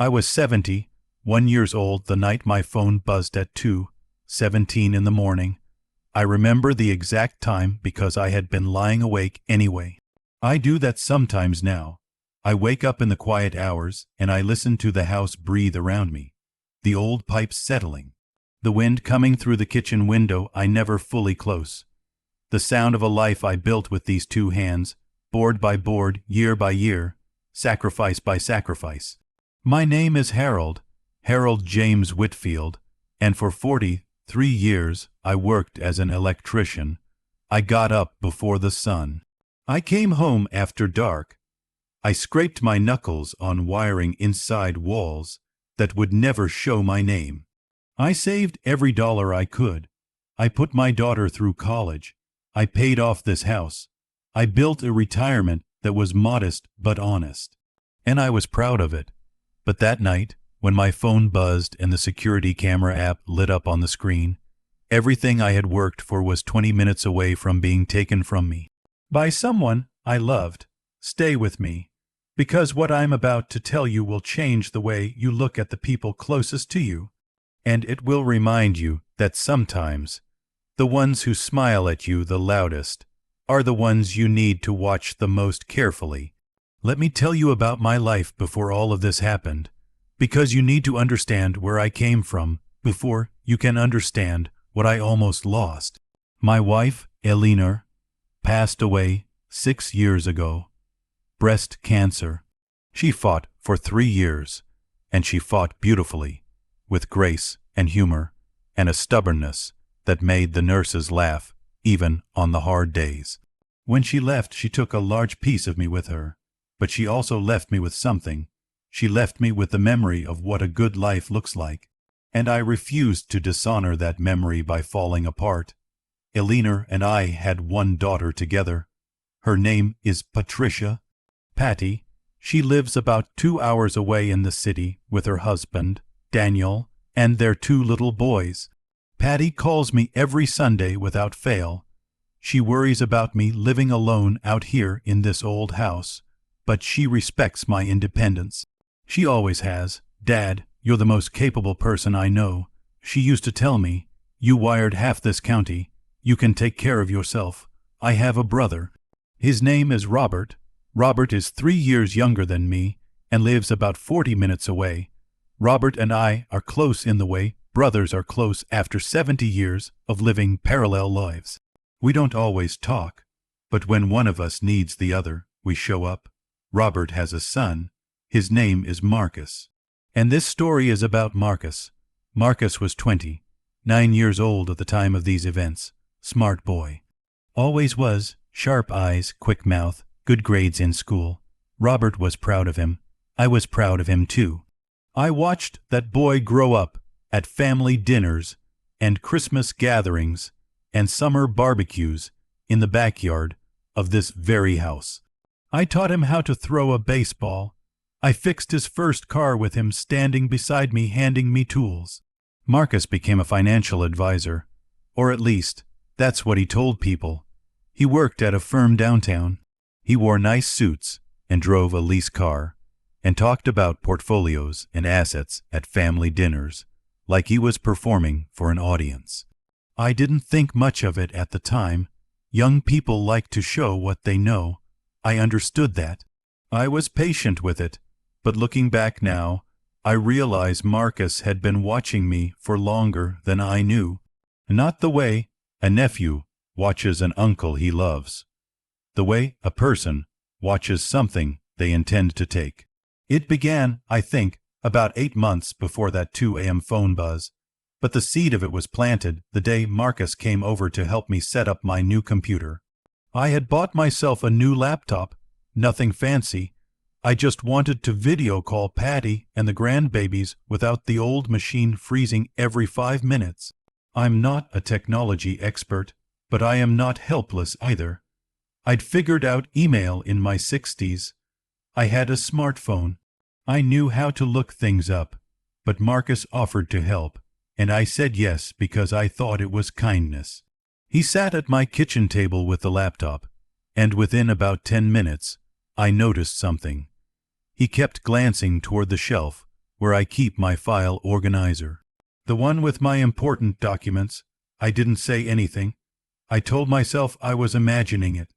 I was 71 years old the night my phone buzzed at 2:17 in the morning. I remember the exact time because I had been lying awake anyway. I do that sometimes now. I wake up in the quiet hours and I listen to the house breathe around me, the old pipes settling, the wind coming through the kitchen window I never fully close, the sound of a life I built with these two hands, board by board, year by year, sacrifice by sacrifice. My name is Harold James Whitfield, and for 43 years I worked as an electrician. I got up before the sun. I came home after dark. I scraped my knuckles on wiring inside walls that would never show my name. I saved every dollar I could. I put my daughter through college. I paid off this house. I built a retirement that was modest but honest. And I was proud of it. But that night, when my phone buzzed and the security camera app lit up on the screen, everything I had worked for was 20 minutes away from being taken from me. By someone I loved. Stay with me, because what I'm about to tell you will change the way you look at the people closest to you, and it will remind you that sometimes the ones who smile at you the loudest are the ones you need to watch the most carefully. Let me tell you about my life before all of this happened, because you need to understand where I came from before you can understand what I almost lost. My wife, Eleanor, passed away 6 years ago. Breast cancer. She fought for 3 years, and she fought beautifully, with grace and humor and a stubbornness that made the nurses laugh even on the hard days. When she left, she took a large piece of me with her, but she also left me with something. She left me with the memory of what a good life looks like, and I refused to dishonor that memory by falling apart. Eleanor and I had one daughter together. Her name is Patricia. Patty. She lives about 2 hours away in the city with her husband, Daniel, and their 2 little boys. Patty calls me every Sunday without fail. She worries about me living alone out here in this old house, but she respects my independence. She always has. Dad, you're the most capable person I know. She used to tell me, you wired half this county. You can take care of yourself. I have a brother. His name is Robert. Robert is 3 years younger than me and lives about 40 minutes away. Robert and I are close in the way brothers are close after 70 years of living parallel lives. We don't always talk, but when one of us needs the other, we show up. Robert has a son. His name is Marcus. And this story is about Marcus. Marcus was 29 years old at the time of these events. Smart boy. Always was. Sharp eyes, quick mouth, good grades in school. Robert was proud of him. I was proud of him too. I watched that boy grow up at family dinners and Christmas gatherings and summer barbecues in the backyard of this very house. I taught him how to throw a baseball. I fixed his first car with him standing beside me handing me tools. Marcus became a financial advisor, or at least, that's what he told people. He worked at a firm downtown. He wore nice suits and drove a lease car and talked about portfolios and assets at family dinners like he was performing for an audience. I didn't think much of it at the time. Young people like to show what they know. I understood that. I was patient with it, but looking back now, I realize Marcus had been watching me for longer than I knew. Not the way a nephew watches an uncle he loves. The way a person watches something they intend to take. It began, I think, about 8 months before that 2 a.m. phone buzz, but the seed of it was planted the day Marcus came over to help me set up my new computer. I had bought myself a new laptop, nothing fancy. I just wanted to video call Patty and the grandbabies without the old machine freezing every 5 minutes. I'm not a technology expert, but I am not helpless either. I'd figured out email in my 60s. I had a smartphone. I knew how to look things up, but Marcus offered to help, and I said yes because I thought it was kindness. He sat at my kitchen table with the laptop, and within about 10 minutes, I noticed something. He kept glancing toward the shelf where I keep my file organizer. The one with my important documents. I didn't say anything. I told myself I was imagining it.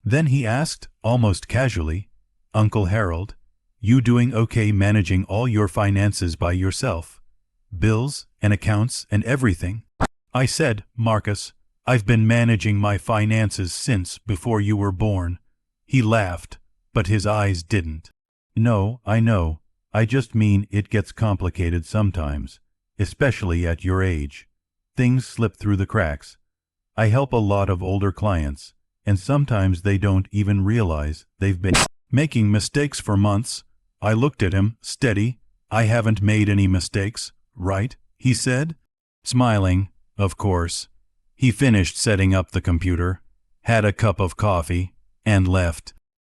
Then he asked, almost casually, "Uncle Harold, you doing okay managing all your finances by yourself? Bills and accounts and everything?" I said, "Marcus, I've been managing my finances since before you were born." He laughed, but his eyes didn't. "No, I know. I just mean it gets complicated sometimes, especially at your age. Things slip through the cracks. I help a lot of older clients, and sometimes they don't even realize they've been making mistakes for months." I looked at him, steady. "I haven't made any mistakes, right?" he said, smiling, of course. He finished setting up the computer, had a cup of coffee, and left.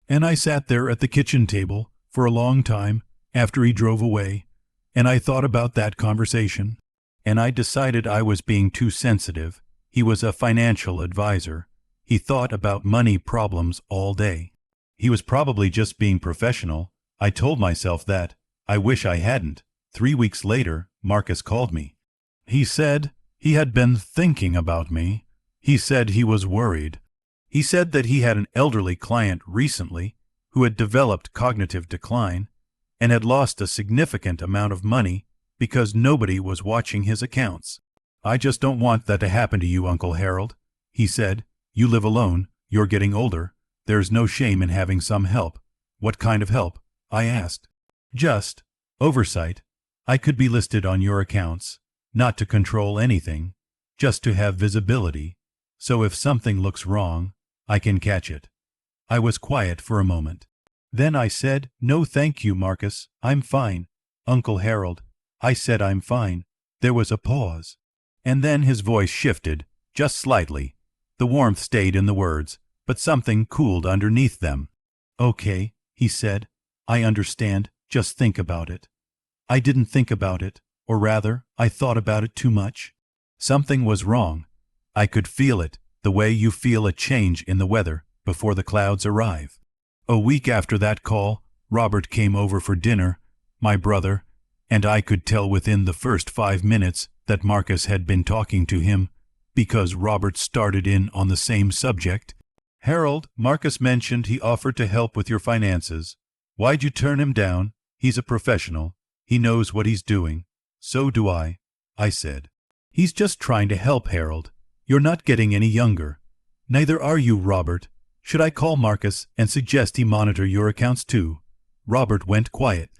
And I sat there at the kitchen table for a long time after he drove away, and I thought about that conversation, and I decided I was being too sensitive. He was a financial advisor. He thought about money problems all day. He was probably just being professional. I told myself that. I wish I hadn't. 3 weeks later, Marcus called me. He said he had been thinking about me. He said he was worried. He said that he had an elderly client recently who had developed cognitive decline and had lost a significant amount of money because nobody was watching his accounts. "I just don't want that to happen to you, Uncle Harold," he said. "You live alone. You're getting older. There's no shame in having some help." "What kind of help?" I asked. "Just oversight. I could be listed on your accounts, not to control anything, just to have visibility, so if something looks wrong, I can catch it." I was quiet for a moment. Then I said, "No thank you, Marcus. I'm fine." "Uncle Harold," I said, "I'm fine." There was a pause, and then his voice shifted, just slightly. The warmth stayed in the words, but something cooled underneath them. "Okay," he said. "I understand. Just think about it." I didn't think about it, or rather, I thought about it too much. Something was wrong. I could feel it, the way you feel a change in the weather before the clouds arrive. A week after that call, Robert came over for dinner, my brother, and I could tell within the first 5 minutes that Marcus had been talking to him, because Robert started in on the same subject. "Harold, Marcus mentioned he offered to help with your finances. Why'd you turn him down? He's a professional. He knows what he's doing." "So do I said. "He's just trying to help, Harold. You're not getting any younger. Neither are you, Robert. Should I call Marcus and suggest he monitor your accounts too?" Robert went quiet.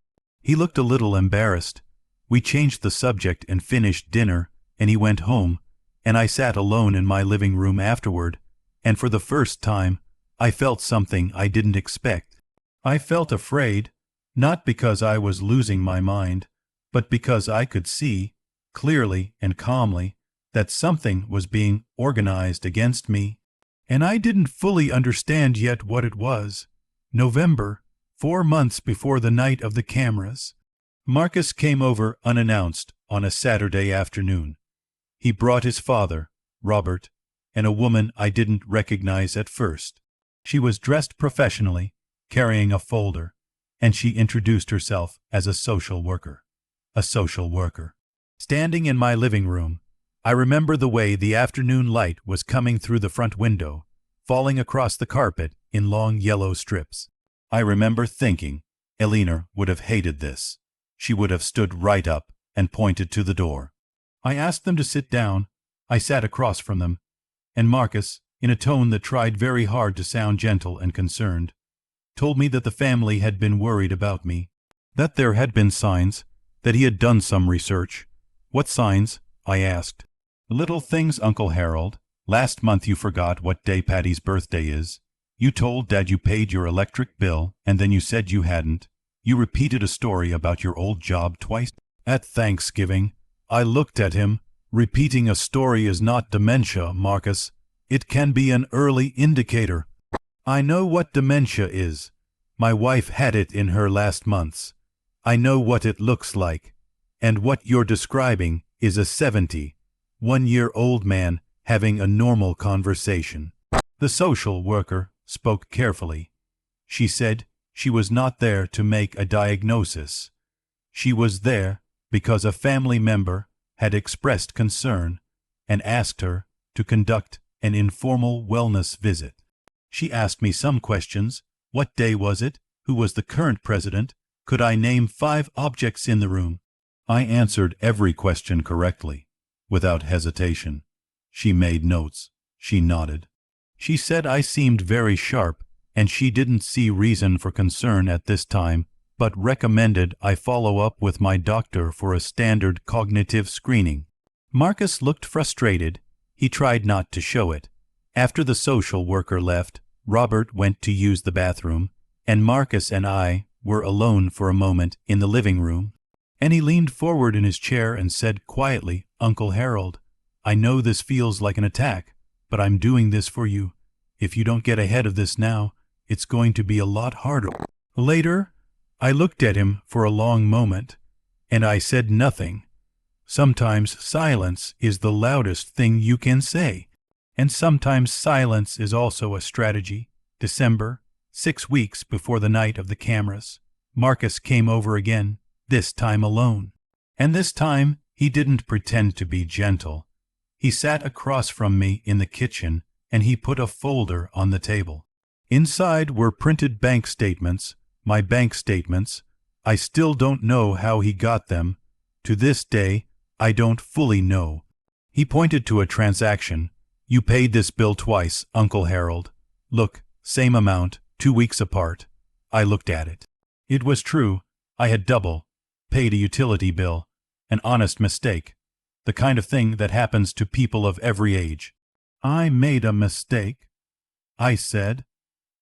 He looked a little embarrassed. We changed the subject and finished dinner, and he went home, and I sat alone in my living room afterward, and for the first time, I felt something I didn't expect. I felt afraid, not because I was losing my mind, but because I could see, clearly and calmly, that something was being organized against me, and I didn't fully understand yet what it was. November, 4 months before the night of the cameras. Marcus came over unannounced on a Saturday afternoon. He brought his father, Robert, and a woman I didn't recognize at first. She was dressed professionally, carrying a folder, and she introduced herself as a social worker. A social worker. Standing in my living room, I remember the way the afternoon light was coming through the front window, falling across the carpet in long yellow strips. I remember thinking, Eleanor would have hated this. She would have stood right up and pointed to the door. I asked them to sit down. I sat across from them, and Marcus, in a tone that tried very hard to sound gentle and concerned, told me that the family had been worried about me, that there had been signs, that he had done some research. "What signs?" I asked. "Little things, Uncle Harold. Last month you forgot what day Patty's birthday is. You told Dad you paid your electric bill, and then you said you hadn't. You repeated a story about your old job twice. At Thanksgiving, I looked at him. Repeating a story is not dementia, Marcus. It can be an early indicator. I know what dementia is. My wife had it in her last months. I know what it looks like. And what you're describing is a 71-year-old man having a normal conversation." The social worker spoke carefully. She said she was not there to make a diagnosis. She was there because a family member had expressed concern and asked her to conduct an informal wellness visit. She asked me some questions. What day was it? Who was the current president? Could I name 5 objects in the room? I answered every question correctly, without hesitation. She made notes. She nodded. She said I seemed very sharp, and she didn't see reason for concern at this time, but recommended I follow up with my doctor for a standard cognitive screening. Marcus looked frustrated. He tried not to show it. After the social worker left, Robert went to use the bathroom, and Marcus and I were alone for a moment in the living room. And he leaned forward in his chair and said quietly, "Uncle Harold, I know this feels like an attack, but I'm doing this for you. If you don't get ahead of this now, it's going to be a lot harder." Later, I looked at him for a long moment, and I said nothing. Sometimes silence is the loudest thing you can say, and sometimes silence is also a strategy. December, 6 weeks before the night of the cameras, Marcus came over again, this time alone. And this time he didn't pretend to be gentle. He sat across from me in the kitchen, and he put a folder on the table. Inside were printed bank statements, my bank statements. I still don't know how he got them. To this day, I don't fully know. He pointed to a transaction. "You paid this bill twice, Uncle Harold. Look, same amount, 2 weeks apart." I looked at it. It was true. I had double paid a utility bill. An honest mistake. The kind of thing that happens to people of every age. "I made a mistake," I said.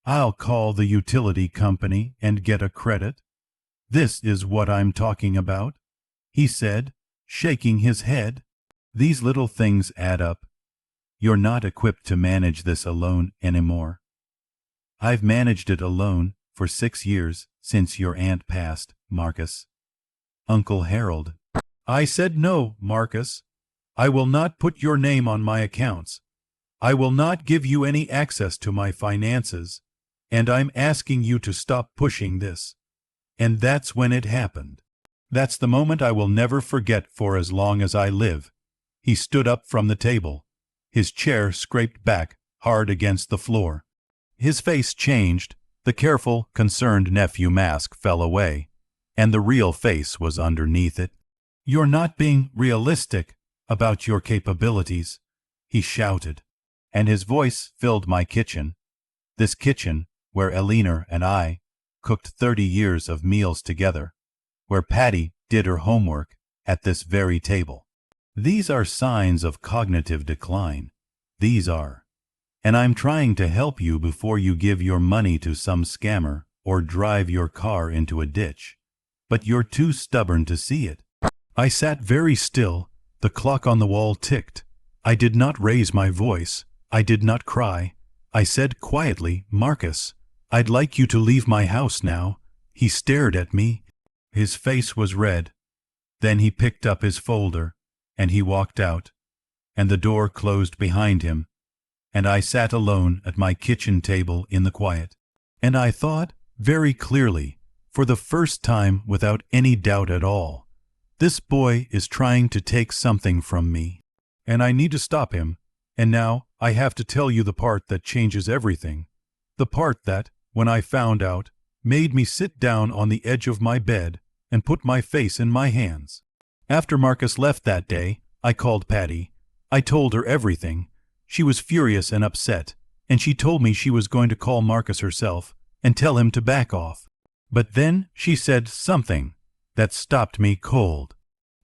"I'll call the utility company and get a credit. This is what I'm talking about," he said, shaking his head. "These little things add up. You're not equipped to manage this alone anymore. I've managed it alone for 6 years since your aunt passed, Marcus." "Uncle Harold." I said, "No, Marcus. I will not put your name on my accounts. I will not give you any access to my finances, and I'm asking you to stop pushing this." And that's when it happened. That's the moment I will never forget for as long as I live. He stood up from the table. His chair scraped back hard against the floor. His face changed. The careful, concerned nephew mask fell away, and the real face was underneath it. "You're not being realistic about your capabilities," he shouted, and his voice filled my kitchen. This kitchen where Elena and I cooked 30 years of meals together, where Patty did her homework at this very table. These are signs of cognitive decline. These are. And I'm trying to help you before you give your money to some scammer or drive your car into a ditch. But you're too stubborn to see it. I sat very still. The clock on the wall ticked. I did not raise my voice. I did not cry. I said quietly, "Marcus, I'd like you to leave my house now." He stared at me. His face was red. Then he picked up his folder, and he walked out, and the door closed behind him, and I sat alone at my kitchen table in the quiet. And I thought, very clearly, for the first time without any doubt at all, this boy is trying to take something from me, and I need to stop him. And now I have to tell you the part that changes everything. The part that, when I found out, made me sit down on the edge of my bed and put my face in my hands. After Marcus left that day, I called Patty. I told her everything. She was furious and upset, and she told me she was going to call Marcus herself and tell him to back off. But then she said something that stopped me cold.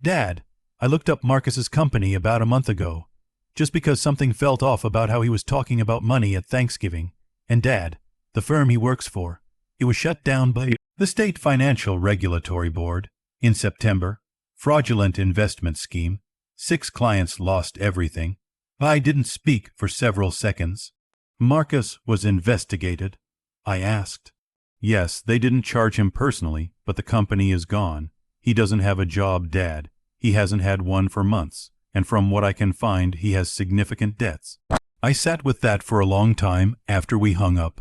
"Dad, I looked up Marcus's company about a month ago, just because something felt off about how he was talking about money at Thanksgiving. And Dad, the firm he works for, it was shut down by the State Financial Regulatory Board in September. Fraudulent investment scheme. 6 clients lost everything." I didn't speak for several seconds. "Marcus was investigated?" I asked. "Yes, they didn't charge him personally, but the company is gone. He doesn't have a job, Dad. He hasn't had one for months, and from what I can find, he has significant debts." I sat with that for a long time after we hung up.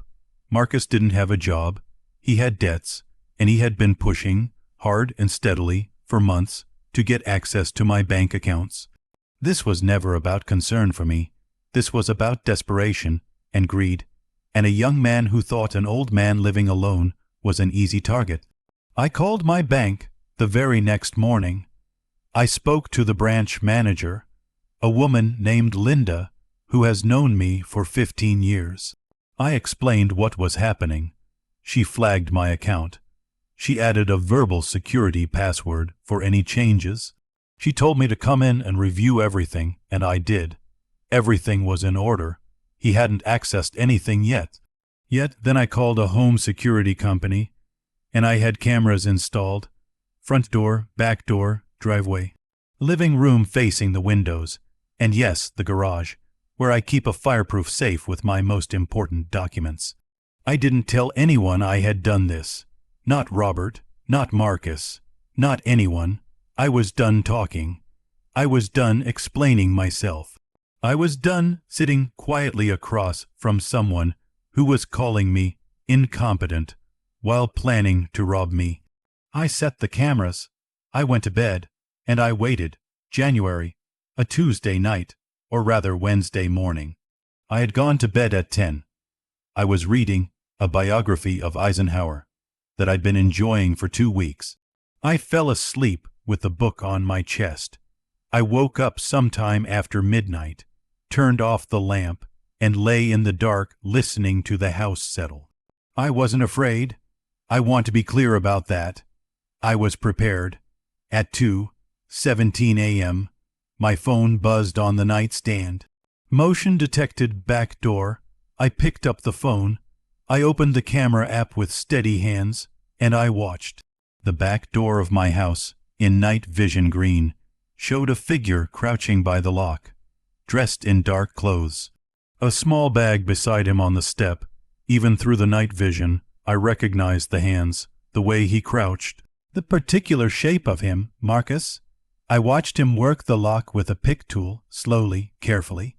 Marcus didn't have a job. He had debts, and he had been pushing hard and steadily, for months, to get access to my bank accounts. This was never about concern for me. This was about desperation and greed, and a young man who thought an old man living alone was an easy target. I called my bank the very next morning. I spoke to the branch manager, a woman named Linda, who has known me for 15 years. I explained what was happening. She flagged my account. She added a verbal security password for any changes. She told me to come in and review everything, and I did. Everything was in order. He hadn't accessed anything yet. Then I called a home security company, and I had cameras installed. Front door, back door, driveway. Living room facing the windows, and yes, the garage, where I keep a fireproof safe with my most important documents. I didn't tell anyone I had done this. Not Robert, not Marcus, not anyone. I was done talking. I was done explaining myself. I was done sitting quietly across from someone who was calling me incompetent while planning to rob me. I set the cameras. I went to bed, and I waited. January, a Tuesday night, or rather Wednesday morning. I had gone to bed at 10. I was reading a biography of Eisenhower that I'd been enjoying for 2 weeks. I fell asleep with the book on my chest. I woke up sometime after midnight, turned off the lamp, and lay in the dark listening to the house settle. I wasn't afraid. I want to be clear about that. I was prepared. At 2:17 a.m., my phone buzzed on the nightstand. Motion detected back door. I picked up the phone. I opened the camera app with steady hands, and I watched. The back door of my house, in night vision green, showed a figure crouching by the lock, dressed in dark clothes. A small bag beside him on the step. Even through the night vision, I recognized the hands, the way he crouched, the particular shape of him, Marcus. I watched him work the lock with a pick tool, slowly, carefully,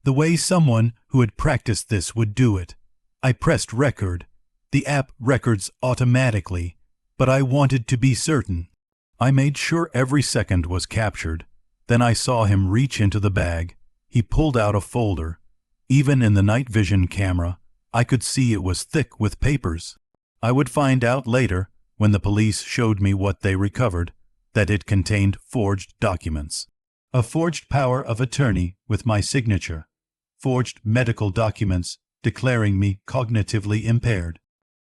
the way someone who had practiced this would do it. I pressed record. The app records automatically, but I wanted to be certain. I made sure every second was captured. Then I saw him reach into the bag. He pulled out a folder. Even in the night vision camera, I could see it was thick with papers. I would find out later, when the police showed me what they recovered, that it contained forged documents. A forged power of attorney with my signature. Forged medical documents declaring me cognitively impaired.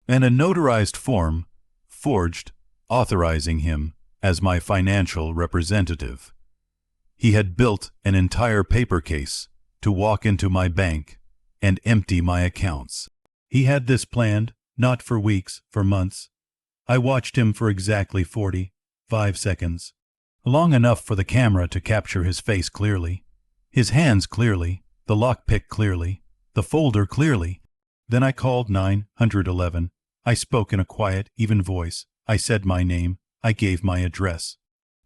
And a notarized form, forged, authorizing him as my financial representative. He had built an entire paper case to walk into my bank and empty my accounts. He had this planned, not for weeks, for months. I watched him for exactly 45 seconds, long enough for the camera to capture his face clearly, his hands clearly, the lockpick clearly, the folder clearly. Then I called 911. I spoke in a quiet, even voice. I said my name. I gave my address.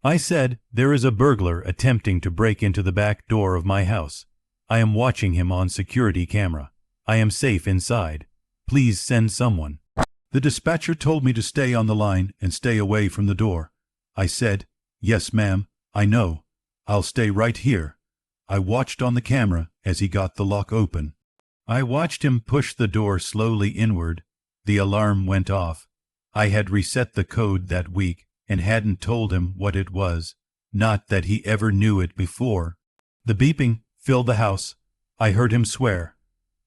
I said, "There is a burglar attempting to break into the back door of my house. I am watching him on security camera. I am safe inside. Please send someone." The dispatcher told me to stay on the line and stay away from the door. I said, "Yes, ma'am, I know. I'll stay right here." I watched on the camera as he got the lock open. I watched him push the door slowly inward. The alarm went off. I had reset the code that week and hadn't told him what it was, not that he ever knew it before. The beeping filled the house. I heard him swear.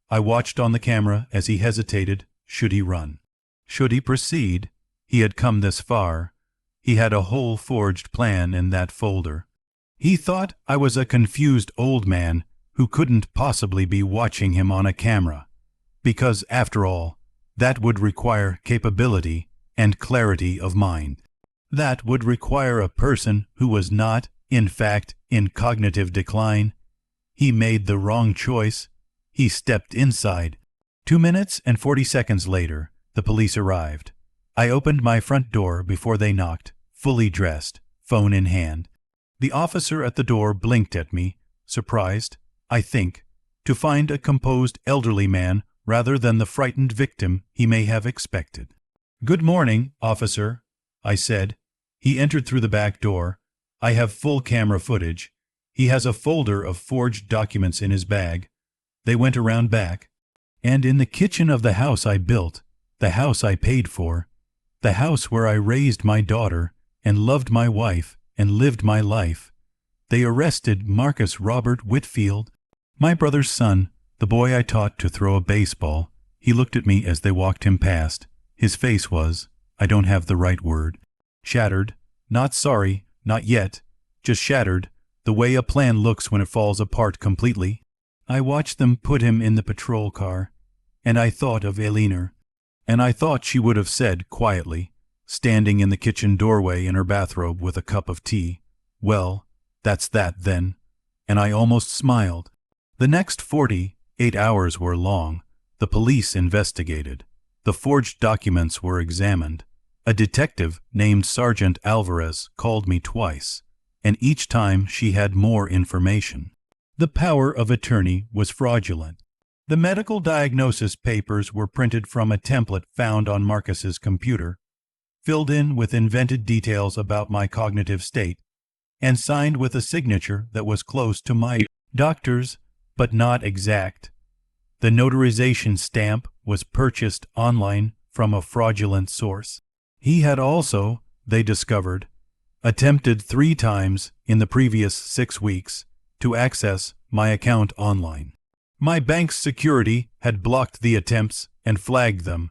I watched on the camera as he hesitated. Should he run? Should he proceed? He had come this far. He had a whole forged plan in that folder. He thought I was a confused old man who couldn't possibly be watching him on a camera, because, after all, that would require capability and clarity of mind. That would require a person who was not, in fact, in cognitive decline. He made the wrong choice. He stepped inside. 2 minutes and 40 seconds later, the police arrived. I opened my front door before they knocked, fully dressed, phone in hand. The officer at the door blinked at me, surprised, I think, to find a composed elderly man rather than the frightened victim he may have expected. "Good morning, officer," I said. He entered through the back door. I have full camera footage. He has a folder of forged documents in his bag. They went around back. And in the kitchen of the house I built, the house I paid for, the house where I raised my daughter and loved my wife and lived my life, they arrested Marcus Robert Whitfield, my brother's son, the boy I taught to throw a baseball. He looked at me as they walked him past. His face was, I don't have the right word, shattered. Not sorry, not yet, just shattered, the way a plan looks when it falls apart completely. I watched them put him in the patrol car, and I thought of Elinor, and I thought she would have said quietly, standing in the kitchen doorway in her bathrobe with a cup of tea, well, that's that then, and I almost smiled. The next 48 hours were long. The police investigated. The forged documents were examined. A detective named Sergeant Alvarez called me twice, and each time she had more information. The power of attorney was fraudulent. The medical diagnosis papers were printed from a template found on Marcus's computer, filled in with invented details about my cognitive state, and signed with a signature that was close to my doctor's, but not exact. The notarization stamp was purchased online from a fraudulent source. He had also, they discovered, attempted 3 times in the previous 6 weeks to access my account online. My bank's security had blocked the attempts and flagged them,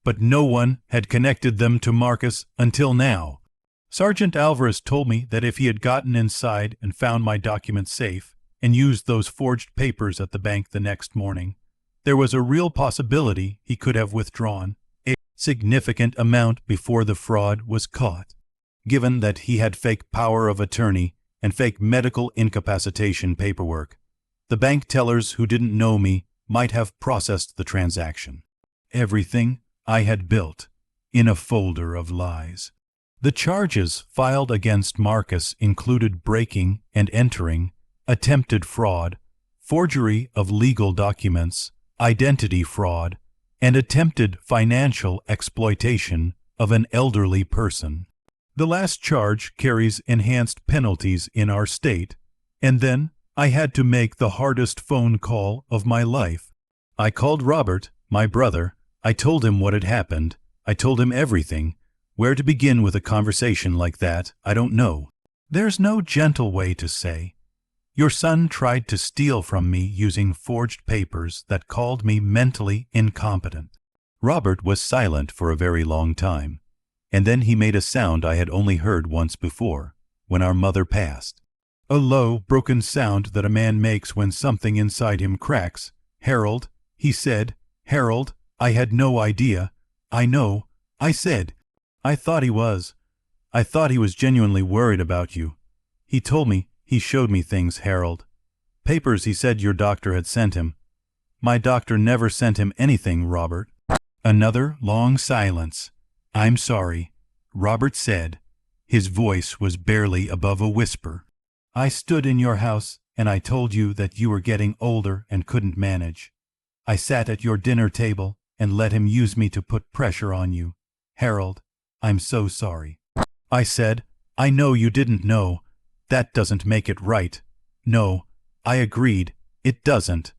but no one had connected them to Marcus until now. Sergeant Alvarez told me that if he had gotten inside and found my documents safe and used those forged papers at the bank the next morning, there was a real possibility he could have withdrawn a significant amount before the fraud was caught. Given that he had fake power of attorney and fake medical incapacitation paperwork, the bank tellers who didn't know me might have processed the transaction. Everything I had built in a folder of lies. The charges filed against Marcus included breaking and entering, attempted fraud, forgery of legal documents, identity fraud, and attempted financial exploitation of an elderly person. The last charge carries enhanced penalties in our state, and then I had to make the hardest phone call of my life. I called Robert, my brother. I told him what had happened. I told him everything. Where to begin with a conversation like that, I don't know. There's no gentle way to say, your son tried to steal from me using forged papers that called me mentally incompetent. Robert was silent for a very long time, and then he made a sound I had only heard once before, when our mother passed. A low, broken sound that a man makes when something inside him cracks. Harold, he said, Harold, I had no idea. I know, I said. I thought he was genuinely worried about you. He told me, he showed me things, Harold. Papers he said your doctor had sent him. My doctor never sent him anything, Robert. Another long silence. I'm sorry, Robert said. His voice was barely above a whisper. I stood in your house and I told you that you were getting older and couldn't manage. I sat at your dinner table and let him use me to put pressure on you. Harold, I'm so sorry. I said, I know you didn't know. That doesn't make it right. No, I agreed. It doesn't.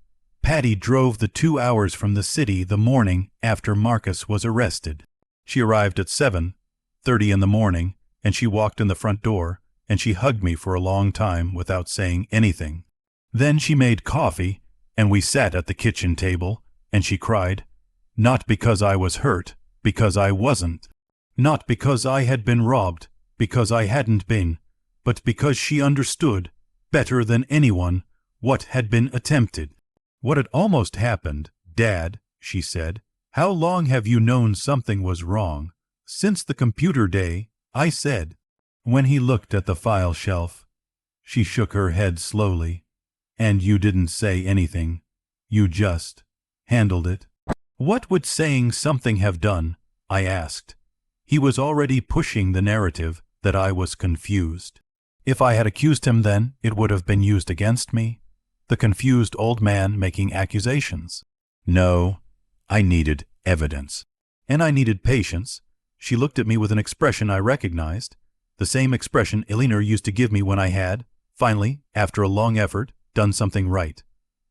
Patty drove the 2 hours from the city the morning after Marcus was arrested. She arrived at 7:30 in the morning, and she walked in the front door, and she hugged me for a long time without saying anything. Then she made coffee, and we sat at the kitchen table, and she cried, not because I was hurt, because I wasn't. Not because I had been robbed, because I hadn't been, but because she understood, better than anyone, what had been attempted. What had almost happened, Dad, she said. How long have you known something was wrong? Since the computer day, I said. When he looked at the file shelf, she shook her head slowly. And you didn't say anything. You just handled it. What would saying something have done? I asked. He was already pushing the narrative that I was confused. If I had accused him then, it would have been used against me. The confused old man making accusations. No, I needed evidence. And I needed patience. She looked at me with an expression I recognized. the same expression Eleanor used to give me when I had, finally, after a long effort, done something right.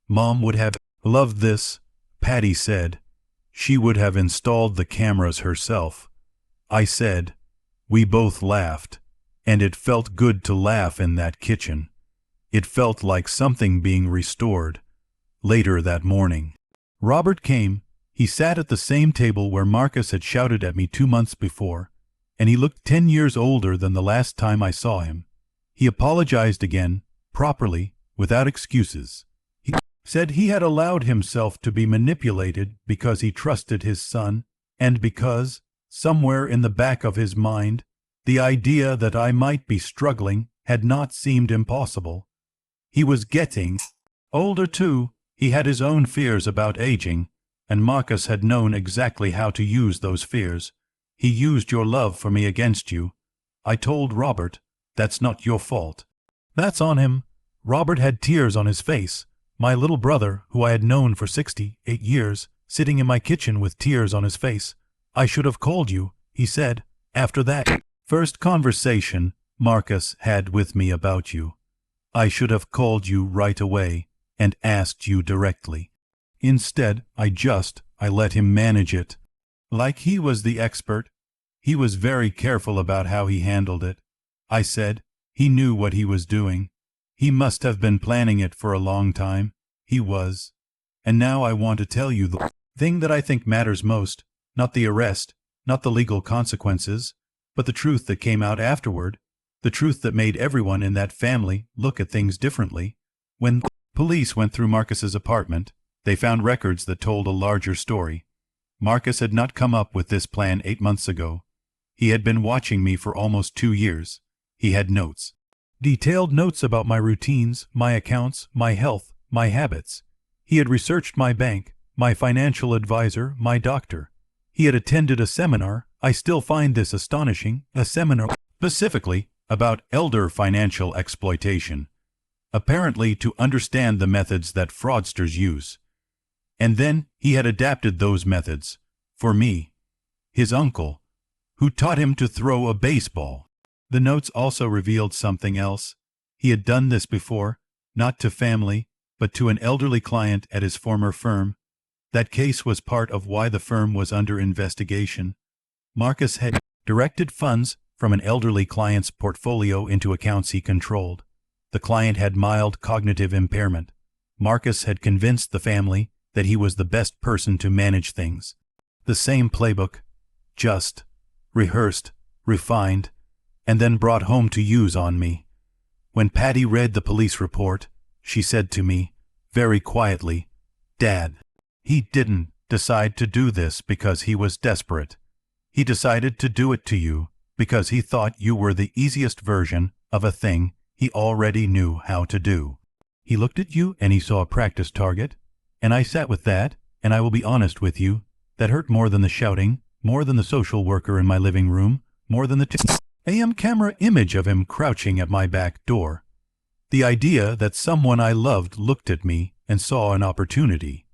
Mom would have loved this, Patty said. She would have installed the cameras herself. I said. We both laughed, and it felt good to laugh in that kitchen. It felt like something being restored. Later that morning, Robert came. He sat at the same table where Marcus had shouted at me 2 months before, and he looked 10 years older than the last time I saw him. He apologized again, properly, without excuses. He said he had allowed himself to be manipulated because he trusted his son, and because, somewhere in the back of his mind, the idea that I might be struggling had not seemed impossible. He was getting older too. He had his own fears about aging, and Marcus had known exactly how to use those fears. He used your love for me against you. I told Robert, that's not your fault. That's on him. Robert had tears on his face. My little brother, who I had known for 68 years, sitting in my kitchen with tears on his face. I should have called you, he said, after that first conversation Marcus had with me about you. I should have called you right away and asked you directly. Instead, I let him manage it. Like he was the expert. He was very careful about how he handled it. I said, he knew what he was doing. He must have been planning it for a long time. He was. And now I want to tell you the thing that I think matters most, not the arrest, not the legal consequences, but the truth that came out afterward, the truth that made everyone in that family look at things differently. When police went through Marcus's apartment, they found records that told a larger story. Marcus had not come up with this plan 8 months ago. He had been watching me for almost 2 years. He had notes. Detailed notes about my routines, my accounts, my health, my habits. He had researched my bank, my financial advisor, my doctor. He had attended a seminar. I still find this astonishing, a seminar specifically about elder financial exploitation, apparently to understand the methods that fraudsters use. And then he had adapted those methods for me, his uncle, who taught him to throw a baseball. The notes also revealed something else. He had done this before, not to family, but to an elderly client at his former firm. That case was part of why the firm was under investigation. Marcus had directed funds from an elderly client's portfolio into accounts he controlled. The client had mild cognitive impairment. Marcus had convinced the family that he was the best person to manage things. The same playbook, just rehearsed, refined, and then brought home to use on me. When Patty read the police report, she said to me, very quietly, "Dad, he didn't decide to do this because he was desperate. He decided to do it to you because he thought you were the easiest version of a thing he already knew how to do. He looked at you and he saw a practice target, and I sat with that, and I will be honest with you, that hurt more than the shouting, more than the social worker in my living room, more than the 2 a.m. camera image of him crouching at my back door. The idea that someone I loved looked at me and saw an opportunity.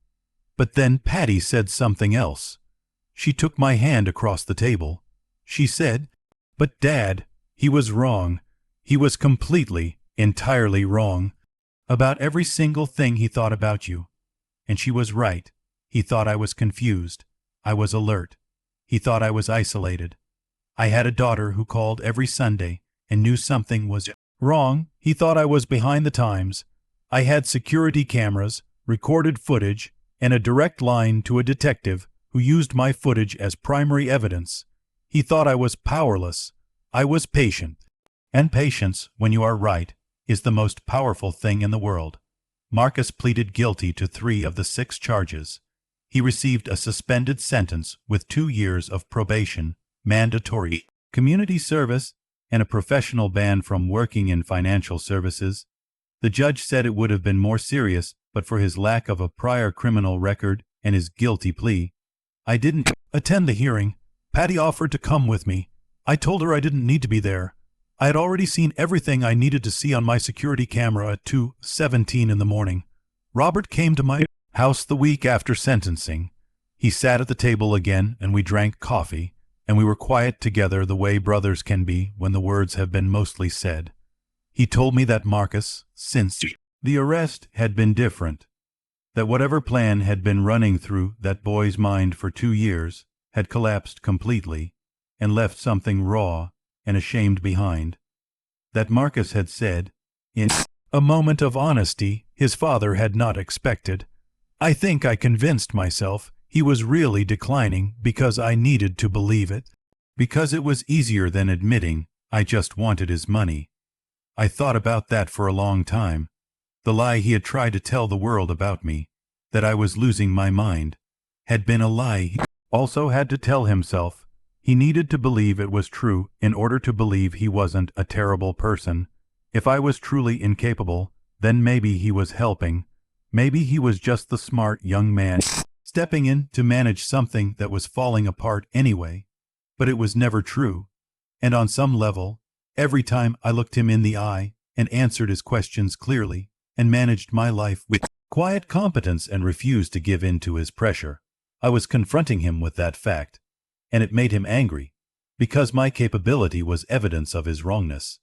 But then Patty said something else. She took my hand across the table. She said, "But Dad, he was wrong. He was completely, entirely wrong about every single thing he thought about you." And she was right. He thought I was confused. I was alert. He thought I was isolated. I had a daughter who called every Sunday and knew something was wrong. He thought I was behind the times. I had security cameras, recorded footage, and a direct line to a detective who used my footage as primary evidence. He thought I was powerless. I was patient. And patience, when you are right, is the most powerful thing in the world. Marcus pleaded guilty to 3 of the 6 charges. He received a suspended sentence with 2 years of probation, mandatory community service, and a professional ban from working in financial services. The judge said it would have been more serious but for his lack of a prior criminal record and his guilty plea. I didn't attend the hearing. Patty offered to come with me. I told her I didn't need to be there. I had already seen everything I needed to see on my security camera at 2:17 in the morning. Robert came to my house the week after sentencing. He sat at the table again and we drank coffee. and we were quiet together the way brothers can be when the words have been mostly said. He told me that Marcus, since the arrest, had been different, that whatever plan had been running through that boy's mind for 2 years had collapsed completely and left something raw and ashamed behind. That Marcus had said, in a moment of honesty his father had not expected, "I think I convinced myself he was really declining because I needed to believe it, because it was easier than admitting I just wanted his money." I thought about that for a long time. The lie he had tried to tell the world about me, that I was losing my mind, had been a lie he also had to tell himself. He needed to believe it was true in order to believe he wasn't a terrible person. If I was truly incapable, then maybe he was helping. Maybe he was just the smart young man stepping in to manage something that was falling apart anyway. But it was never true. And on some level, every time I looked him in the eye and answered his questions clearly and managed my life with quiet competence and refused to give in to his pressure, I was confronting him with that fact, and it made him angry, because my capability was evidence of his wrongness.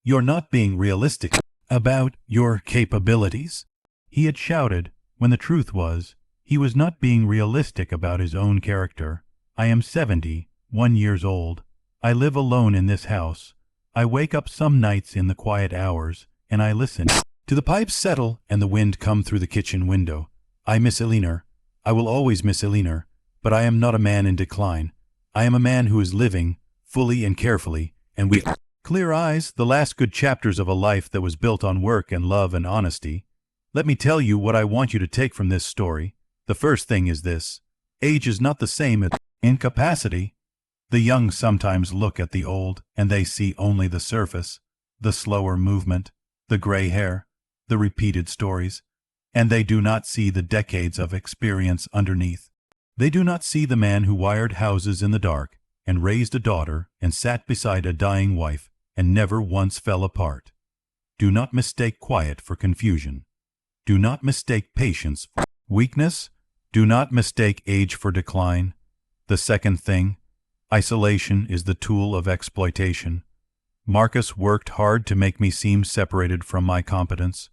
"You're not being realistic about your capabilities," he had shouted, when the truth was, he was not being realistic about his own character. "I am 71 years old. I live alone in this house. I wake up some nights in the quiet hours, and I listen to the pipes settle and the wind come through the kitchen window. I miss Eleanor. I will always miss Eleanor, but I am not a man in decline. I am a man who is living, fully and carefully, and with clear eyes, the last good chapters of a life that was built on work and love and honesty. Let me tell you what I want you to take from this story. The first thing is this: age is not the same as incapacity. The young sometimes look at the old, and they see only the surface, the slower movement, the gray hair, the repeated stories, and they do not see the decades of experience underneath. They do not see the man who wired houses in the dark and raised a daughter and sat beside a dying wife and never once fell apart. Do not mistake quiet for confusion. Do not mistake patience for weakness. Do not mistake age for decline. The second thing: isolation is the tool of exploitation. Marcus worked hard to make me seem separated from my competence,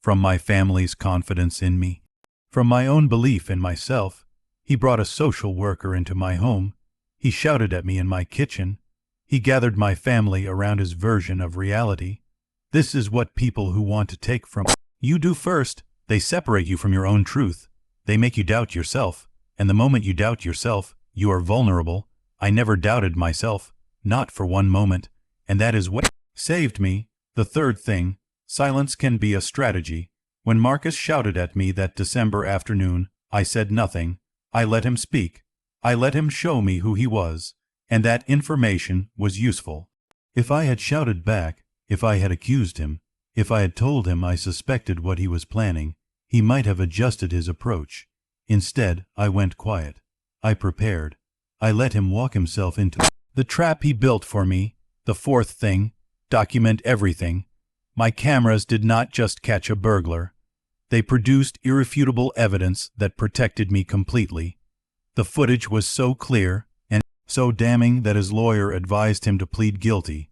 from my family's confidence in me, from my own belief in myself. He brought a social worker into my home. He shouted at me in my kitchen. He gathered my family around his version of reality. This is what people who want to take from you do first. They separate you from your own truth. They make you doubt yourself, and the moment you doubt yourself, you are vulnerable. I never doubted myself, not for one moment, and that is what saved me. The third thing: silence can be a strategy. When Marcus shouted at me that December afternoon, I said nothing. I let him speak. I let him show me who he was, and that information was useful. If I had shouted back, if I had accused him, if I had told him I suspected what he was planning, he might have adjusted his approach. Instead, I went quiet. I prepared. I let him walk himself into the trap he built for me. The fourth thing: document everything. My cameras did not just catch a burglar. They produced irrefutable evidence that protected me completely. The footage was so clear and so damning that his lawyer advised him to plead guilty,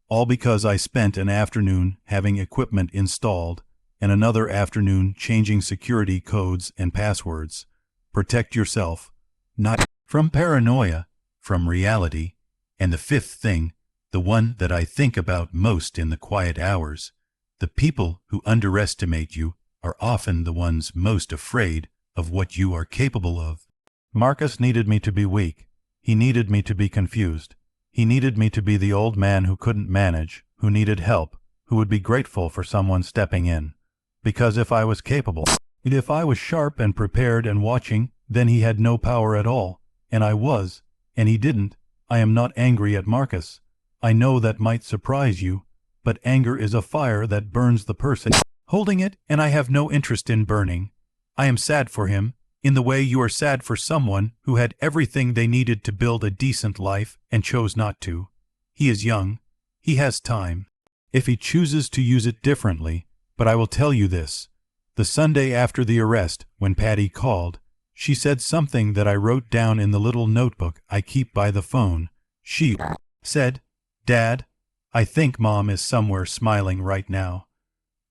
all because I spent an afternoon having equipment installed and another afternoon changing security codes and passwords. Protect yourself, not from paranoia, from reality. And the fifth thing, the one that I think about most in the quiet hours: the people who underestimate you are often the ones most afraid of what you are capable of. Marcus needed me to be weak. He needed me to be confused. He needed me to be the old man who couldn't manage, who needed help, who would be grateful for someone stepping in. Because if I was capable, if I was sharp and prepared and watching, then he had no power at all. And I was, and he didn't. I am not angry at Marcus. I know that might surprise you, but anger is a fire that burns the person holding it, and I have no interest in burning. I am sad for him, in the way you are sad for someone who had everything they needed to build a decent life and chose not to. He is young. He has time, if he chooses to use it differently. But I will tell you this: the Sunday after the arrest, when Patty called, She said something that I wrote down in the little notebook I keep by the phone. She said, "Dad, I think Mom is somewhere smiling right now.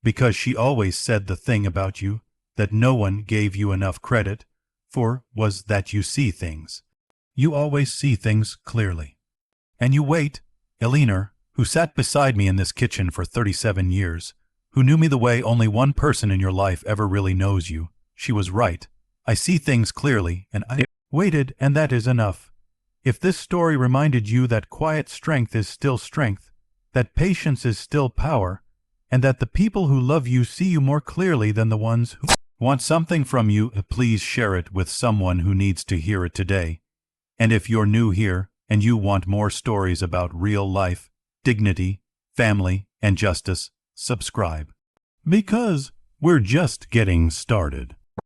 Because she always said the thing about you that no one gave you enough credit for was that you see things. You always see things clearly. And you wait." Eleanor, who sat beside me in this kitchen for 37 years, who knew me the way only one person in your life ever really knows you, she was right. I see things clearly, and I waited, and that is enough. If this story reminded you that quiet strength is still strength, that patience is still power, and that the people who love you see you more clearly than the ones who want something from you, please share it with someone who needs to hear it today. And if you're new here and you want more stories about real life, dignity, family, and justice, subscribe. Because we're just getting started.